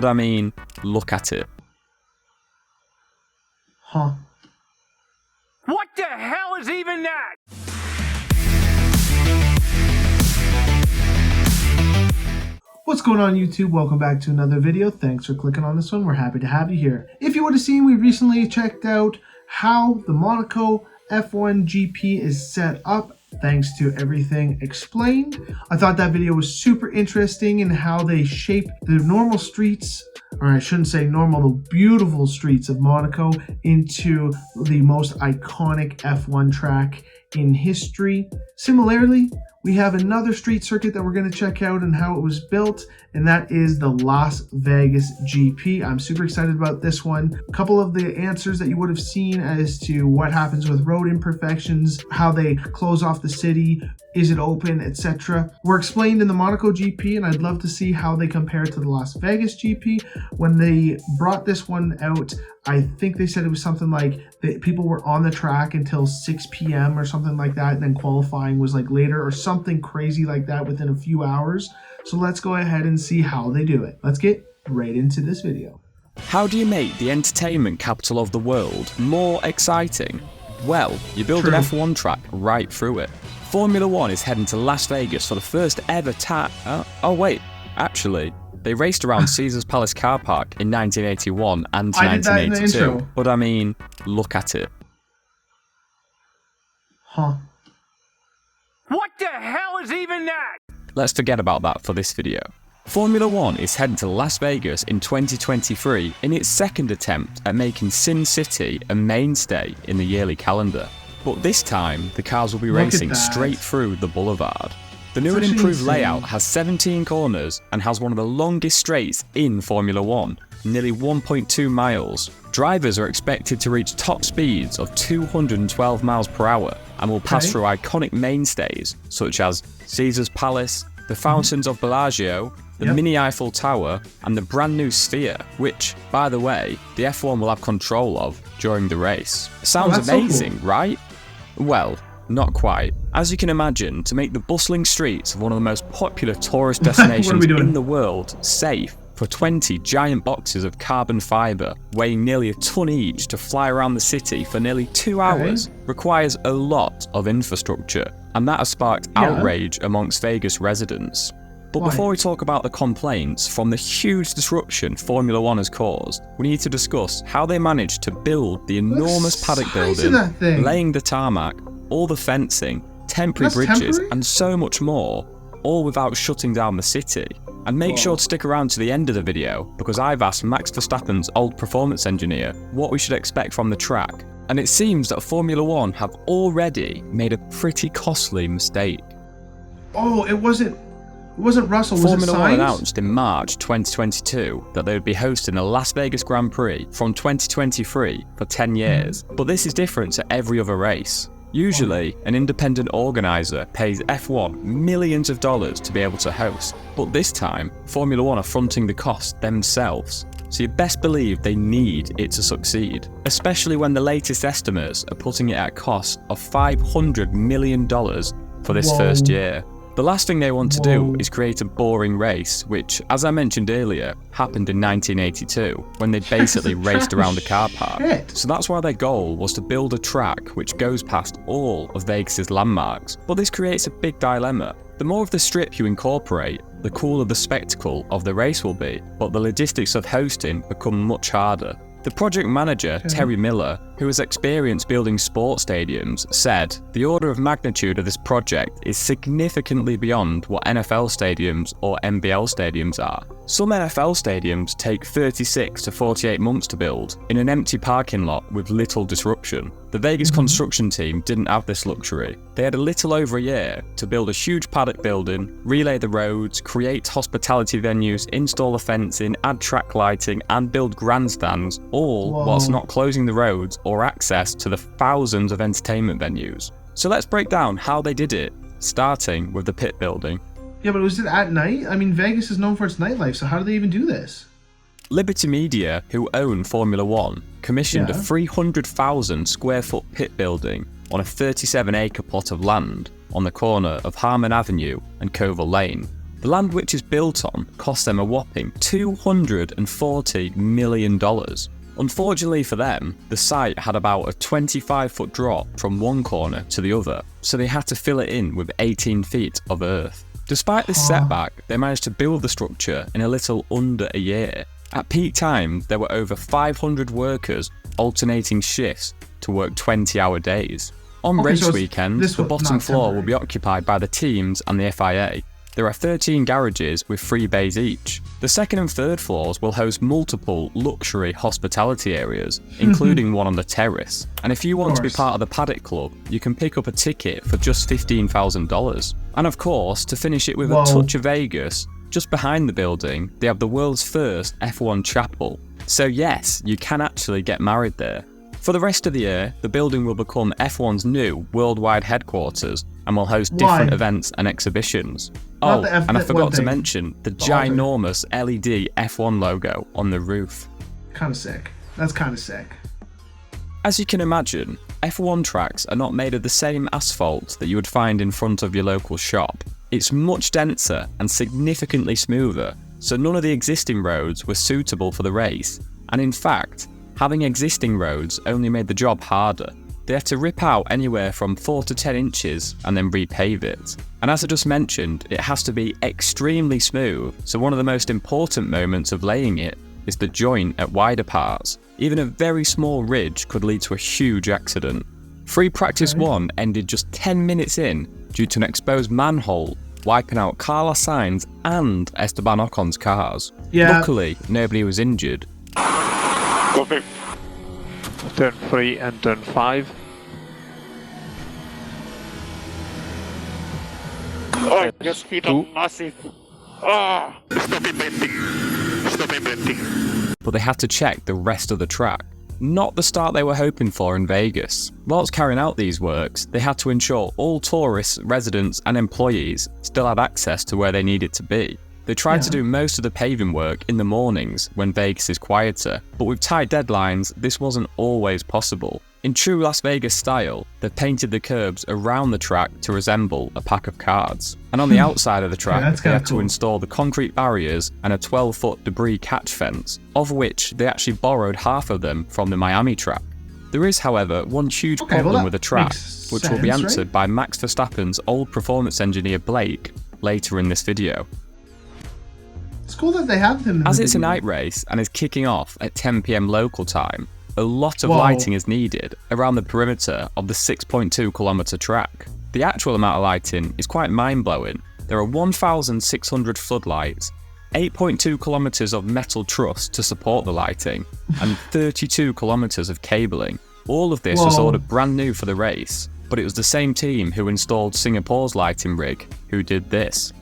But I mean, look at it. Huh. What the hell is even that? What's going on, YouTube? Welcome back to another video. Thanks for clicking on this one. We're happy to have you here. If you would have seen, we recently checked out how the Monaco F1 GP is set up, thanks to Everything Explained. I thought that video was super interesting in how they shape the normal streets, or I shouldn't say normal, the beautiful streets of Monaco into the most iconic F1 track in history. Similarly, we have another street circuit that we're going to check out and how it was built, and that is the Las Vegas GP. I'm super excited about this one. A couple of the answers that you would have seen as to what happens with road imperfections, how they close off the city, is it open, etc., were explained in the Monaco GP, and I'd love to see how they compare to the Las Vegas GP. When they brought this one out, I think they said it was something like that people were on the track until 6 p.m. or something like that, and then qualifying was like later or something crazy like that within a few hours. So let's go ahead and see how they do it. Let's get right into this video. How do you make the entertainment capital of the world more exciting? Well, you build an F1 track right through it. Formula One is heading to Las Vegas for the first ever they raced around Caesar's Palace car park in 1981 and 1982. But I mean, look at it. Huh. What the hell is even that? Let's forget about that for this video. Formula One is heading to Las Vegas in 2023 in its second attempt at making Sin City a mainstay in the yearly calendar. But this time, the cars will be racing straight through the boulevard. The new and improved layout has 17 corners and has one of the longest straights in Formula One, nearly 1.2 miles. Drivers are expected to reach top speeds of 212 miles per hour and will pass through iconic mainstays such as Caesar's Palace, the Fountains of Bellagio, the mini Eiffel Tower, and the brand new Sphere, which, by the way, the F1 will have control of during the race. Sounds amazing, so cool, right? Well, not quite. As you can imagine, to make the bustling streets of one of the most popular tourist destinations in the world safe for 20 giant boxes of carbon fibre weighing nearly a ton each to fly around the city for nearly 2 hours requires a lot of infrastructure, and that has sparked outrage amongst Vegas residents. But before we talk about the complaints from the huge disruption Formula One has caused, we need to discuss how they managed to build the enormous paddock building, laying the tarmac, all the fencing, temporary bridges, and so much more, all without shutting down the city. And make sure to stick around to the end of the video, because I've asked Max Verstappen's old performance engineer what we should expect from the track, and it seems that Formula One have already made a pretty costly mistake. Oh, it wasn't Russell, was Formula it One announced in March 2022 that they would be hosting the Las Vegas Grand Prix from 2023 for 10 years, but this is different to every other race. Usually, an independent organiser pays F1 millions of dollars to be able to host, but this time, Formula One are fronting the cost themselves. So you best believe they need it to succeed, especially when the latest estimates are putting it at a cost of $500 million for this first year. The last thing they want to do is create a boring race, which, as I mentioned earlier, happened in 1982, when they basically raced around a car park. So that's why their goal was to build a track which goes past all of Vegas's landmarks. But this creates a big dilemma. The more of the strip you incorporate, the cooler the spectacle of the race will be, but the logistics of hosting become much harder. The project manager, Terry Miller, who has experience building sports stadiums, said, "The order of magnitude of this project is significantly beyond what NFL stadiums or NBL stadiums are. Some NFL stadiums take 36 to 48 months to build in an empty parking lot with little disruption. The Vegas construction team didn't have this luxury. They had a little over a year to build a huge paddock building, relay the roads, create hospitality venues, install the fencing, add track lighting, and build grandstands, all whilst not closing the roads or access to the thousands of entertainment venues." So let's break down how they did it, starting with the pit building. Yeah, but was it at night? I mean, Vegas is known for its nightlife, so how do they even do this? Liberty Media, who own Formula One, commissioned a 300,000 square foot pit building on a 37-acre plot of land on the corner of Harmon Avenue and Covell Lane. The land which is built on cost them a whopping $240 million. Unfortunately for them, the site had about a 25-foot drop from one corner to the other, so they had to fill it in with 18 feet of earth. Despite this setback, they managed to build the structure in a little under a year. At peak time, there were over 500 workers alternating shifts to work 20-hour days. On race weekend, the bottom floor will be occupied by the teams and the FIA. There are 13 garages with 3 bays each. The second and third floors will host multiple luxury hospitality areas, including one on the terrace. And if you want to be part of the Paddock Club, you can pick up a ticket for just $15,000. And of course, to finish it with a touch of Vegas, just behind the building, they have the world's first F1 chapel. So yes, you can actually get married there. For the rest of the year, the building will become F1's new worldwide headquarters and will host different events and exhibitions. Oh, and I forgot to mention the ginormous LED F1 logo on the roof. Kind of sick. That's kind of sick. As you can imagine, F1 tracks are not made of the same asphalt that you would find in front of your local shop. It's much denser and significantly smoother, so none of the existing roads were suitable for the race. And in fact, having existing roads only made the job harder. They had to rip out anywhere from 4 to 10 inches and then repave it. And as I just mentioned, it has to be extremely smooth, so one of the most important moments of laying it is the joint at wider parts. Even a very small ridge could lead to a huge accident. Free practice 1 ended just 10 minutes in due to an exposed manhole wiping out Carlos Sainz and Esteban Ocon's cars. Luckily, nobody was injured. Copy. Turn 3 and turn 5. Oh, just hit a massive. Ah! Stop inventing. Stop inventing. But they had to check the rest of the track. Not the start they were hoping for in Vegas. Whilst carrying out these works, they had to ensure all tourists, residents and employees still had access to where they needed to be. They tried to do most of the paving work in the mornings when Vegas is quieter, but with tight deadlines, this wasn't always possible. In true Las Vegas style, they painted the curbs around the track to resemble a pack of cards. And on the outside of the track, they had to install the concrete barriers and a 12-foot debris catch fence, of which they actually borrowed half of them from the Miami track. There is, however, one huge problem with the track, which will be answered by Max Verstappen's old performance engineer Blake later in this video. It's cool that they have him. As it's a night race and is kicking off at 10 PM local time, a lot of lighting is needed around the perimeter of the 6.2 kilometer track. The actual amount of lighting is quite mind-blowing. There are 1,600 floodlights, 8.2 kilometers of metal truss to support the lighting, and 32 kilometers of cabling. All of this was ordered brand new for the race, but it was the same team who installed Singapore's lighting rig who did this.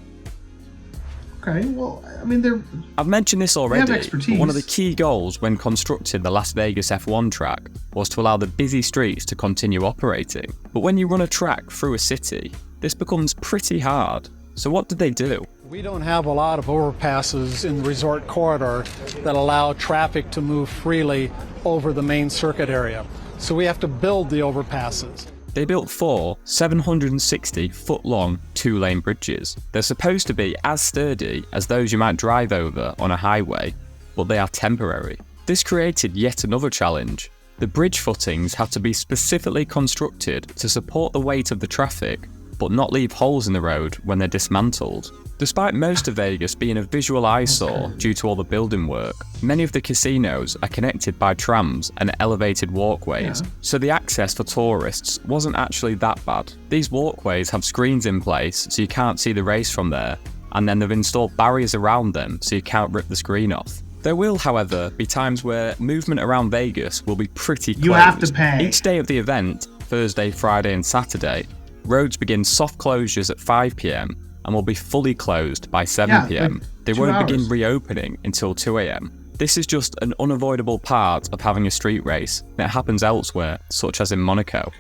Okay, well, I mean, I've mentioned this already, they have expertise. but one of the key goals when constructing the Las Vegas F1 track was to allow the busy streets to continue operating. But when you run a track through a city, this becomes pretty hard. So what did they do? We don't have a lot of overpasses in the resort corridor that allow traffic to move freely over the main circuit area. So we have to build the overpasses. They built 4 760-foot-long 2-lane bridges. They're supposed to be as sturdy as those you might drive over on a highway, but they are temporary. This created yet another challenge. The bridge footings had to be specifically constructed to support the weight of the traffic, but not leave holes in the road when they're dismantled. Despite most of Vegas being a visual eyesore due to all the building work, many of the casinos are connected by trams and elevated walkways, so the access for tourists wasn't actually that bad. These walkways have screens in place so you can't see the race from there, and then they've installed barriers around them so you can't rip the screen off. There will, however, be times where movement around Vegas will be pretty closed. You have to pay. Each day of the event, Thursday, Friday and Saturday, roads begin soft closures at 5 PM and will be fully closed by 7 PM. They won't begin reopening until 2 AM. This is just an unavoidable part of having a street race that happens elsewhere, such as in Monaco.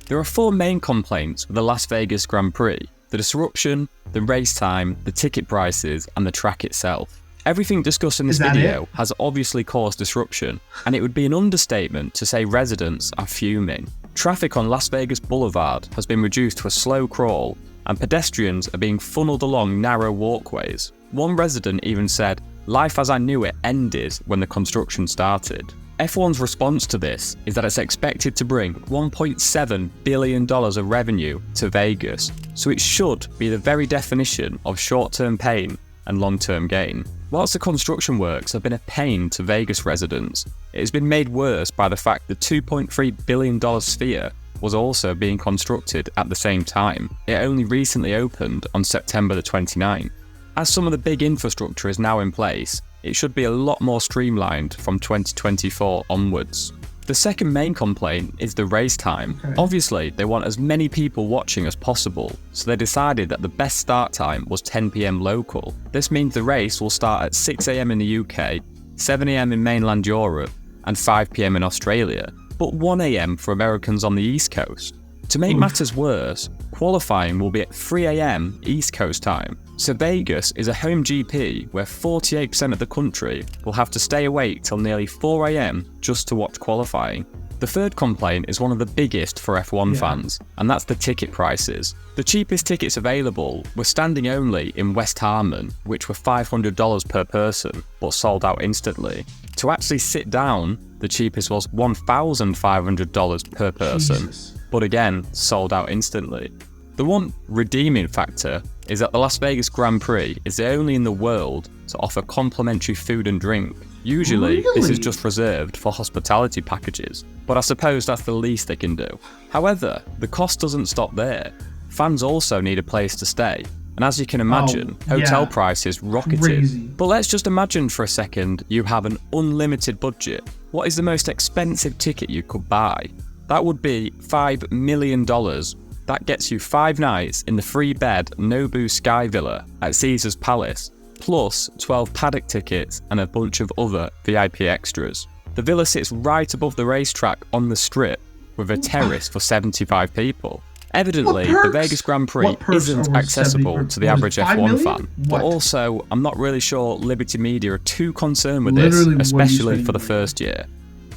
There are 4 main complaints with the Las Vegas Grand Prix: the disruption, the race time, the ticket prices, and the track itself. Everything discussed in this video has obviously caused disruption, and it would be an understatement to say residents are fuming. Traffic on Las Vegas Boulevard has been reduced to a slow crawl, and pedestrians are being funneled along narrow walkways. One resident even said, "Life as I knew it ended when the construction started." F1's response to this is that it's expected to bring $1.7 billion of revenue to Vegas, so it should be the very definition of short-term pain and long-term gain. Whilst the construction works have been a pain to Vegas residents, it has been made worse by the fact the $2.3 billion sphere was also being constructed at the same time. It only recently opened on September the 29th. As some of the big infrastructure is now in place, it should be a lot more streamlined from 2024 onwards. The second main complaint is the race time. Obviously, they want as many people watching as possible, so they decided that the best start time was 10 PM local. This means the race will start at 6 AM in the UK, 7 AM in mainland Europe, and 5 PM in Australia, but 1 AM for Americans on the East Coast. To make matters worse, qualifying will be at 3 AM East Coast time, so Vegas is a home GP where 48% of the country will have to stay awake till nearly 4 AM just to watch qualifying. The third complaint is one of the biggest for F1 fans, and that's the ticket prices. The cheapest tickets available were standing only in West Harmon, which were $500 per person, but sold out instantly. To actually sit down, the cheapest was $1,500 per person. Jesus. But again, sold out instantly. The one redeeming factor is that the Las Vegas Grand Prix is the only in the world to offer complimentary food and drink. Usually, this is just reserved for hospitality packages, but I suppose that's the least they can do. However, the cost doesn't stop there. Fans also need a place to stay, and as you can imagine, hotel prices rocketed. Crazy. But let's just imagine for a second you have an unlimited budget. What is the most expensive ticket you could buy? That would be $5 million. That gets you 5 nights in the 3-bed Nobu Sky Villa at Caesar's Palace, plus 12 Paddock tickets and a bunch of other VIP extras. The villa sits right above the racetrack on the strip with a terrace for 75 people. Evidently, the Vegas Grand Prix isn't accessible to the average F1 fan, but also I'm not really sure Liberty Media are too concerned with this, especially for the first year.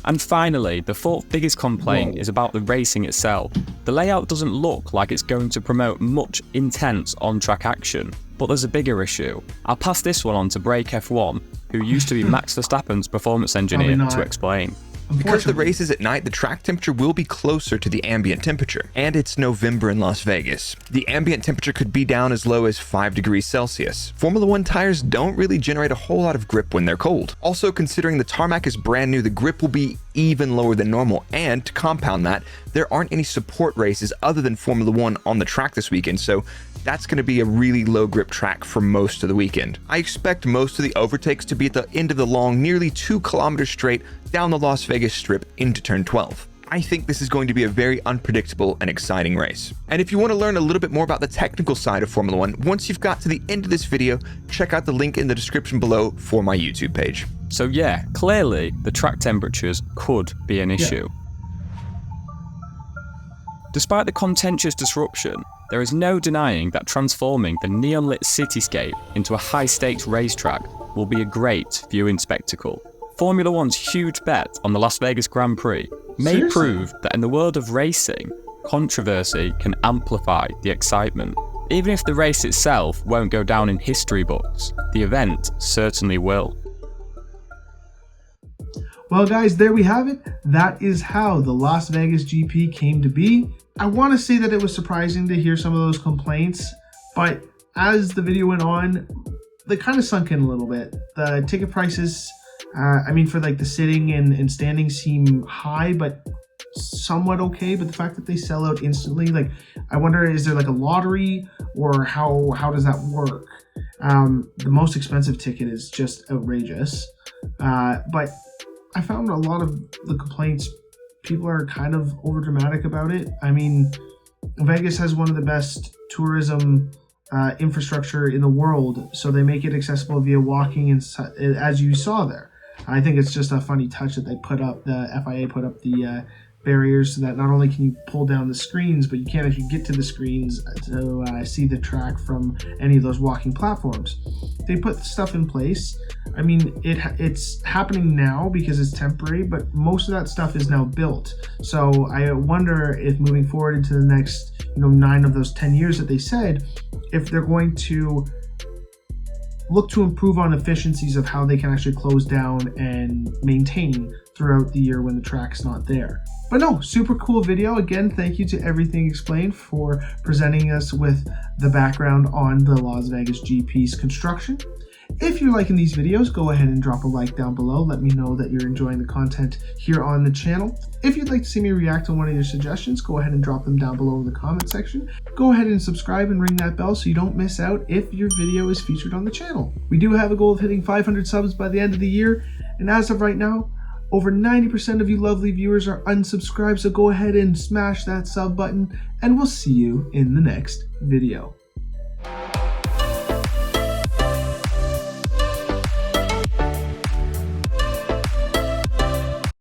And finally, the fourth biggest complaint is about the racing itself. The layout doesn't look like it's going to promote much intense on-track action, but there's a bigger issue. I'll pass this one on to Break F1, who used to be Max Verstappen's performance engineer, to explain. Because the race is at night, the track temperature will be closer to the ambient temperature, and it's November in Las Vegas. The ambient temperature could be down as low as 5 degrees Celsius. Formula One tires don't really generate a whole lot of grip when they're cold. Also, considering the tarmac is brand new, the grip will be even lower than normal, and to compound that, there aren't any support races other than Formula One on the track this weekend, so that's going to be a really low grip track for most of the weekend. I expect most of the overtakes to be at the end of the long, nearly 2 kilometers straight down the Las Vegas Strip into turn 12. I think this is going to be a very unpredictable and exciting race. And if you want to learn a little bit more about the technical side of Formula One, once you've got to the end of this video, check out the link in the description below for my YouTube page. So yeah, clearly the track temperatures could be an issue. Despite the contentious disruption, there is no denying that transforming the neon-lit cityscape into a high-stakes racetrack will be a great viewing spectacle. Formula One's huge bet on the Las Vegas Grand Prix may prove that in the world of racing, controversy can amplify the excitement. Even if the race itself won't go down in history books, the event certainly will. Well guys, there we have it. That is how the Las Vegas GP came to be. I want to say that it was surprising to hear some of those complaints, but as the video went on, they kind of sunk in a little bit. The ticket prices, I mean, for like the sitting and standing seem high, but somewhat okay. But the fact that they sell out instantly, like, I wonder, is there like a lottery, or how does that work? The most expensive ticket is just outrageous. But I found a lot of the complaints, people are kind of over dramatic about it. I mean, Vegas has one of the best tourism infrastructure in the world, so they make it accessible via walking, and as you saw there. I think it's just a funny touch that they put up, the FIA put up the barriers so that not only can you pull down the screens, but you can't actually get to the screens to see the track from any of those walking platforms. They put stuff in place. I mean, it's happening now because it's temporary, but most of that stuff is now built. So I wonder if moving forward into the next 9 of those 10 years that they said, if they're going to look to improve on efficiencies of how they can actually close down and maintain throughout the year when the track's not there. But no, super cool video. Again, thank you to Everything Explained for presenting us with the background on the Las Vegas GP's construction. If you're liking these videos, go ahead and drop a like down below. Let me know that you're enjoying the content here on the channel. If you'd like to see me react to one of your suggestions, go ahead and drop them down below in the comment section. Go ahead and subscribe and ring that bell so you don't miss out if your video is featured on the channel. We do have a goal of hitting 500 subs by the end of the year, and as of right now, over 90% of you lovely viewers are unsubscribed, so go ahead and smash that sub button, and we'll see you in the next video.